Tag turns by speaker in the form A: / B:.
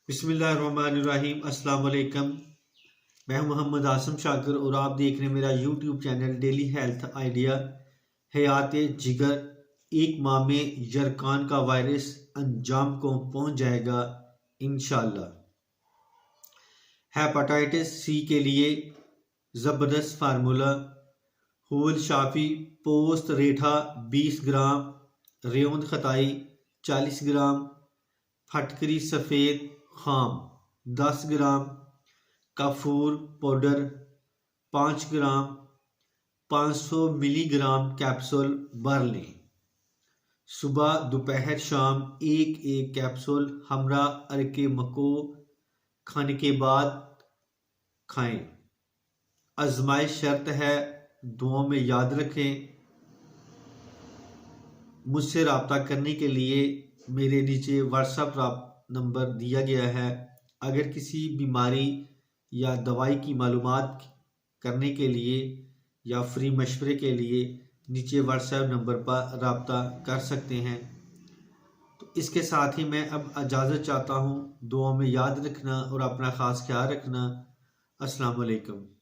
A: बिस्मिल्लाहिर्रहमानिर्रहीम। अस्सलाम वालेकुम। मैं हूं मोहम्मद आसम शाकिर और आप देख रहे हैं मेरा YouTube channel daily health idea. हयात जिगर, एक माह में यरकान का वायरस अंजाम को पहुंच जाएगा इंशाल्लाह। हेपेटाइटिस सी के लिए ज़बरदस्त फार्मूला। होल शाफी पोस्त रेठा 20 ग्राम, रेवंद खताई 40 ग्राम, फटकरी सफ़ेद खाम 10 ग्राम, काफूर पाउडर 5 ग्राम, 500 मिलीग्राम कैप्सूल भर लें। सुबह दोपहर शाम एक एक कैप्सूल हमरा अरके मको खाने के बाद खाएं। आजमाइश शर्त है, दुआओं में याद रखें। मुझसे रब्ता करने के लिए मेरे नीचे व्हाट्सएप नंबर दिया गया है। अगर किसी बीमारी या दवाई की मालूमात करने के लिए या फ्री मशवरे के लिए नीचे व्हाट्सएप नंबर पर रब्ता कर सकते हैं। तो इसके साथ ही मैं अब इजाज़त चाहता हूँ। दुआ में याद रखना और अपना ख़ास ख्याल रखना। अस्सलाम वालेकुम।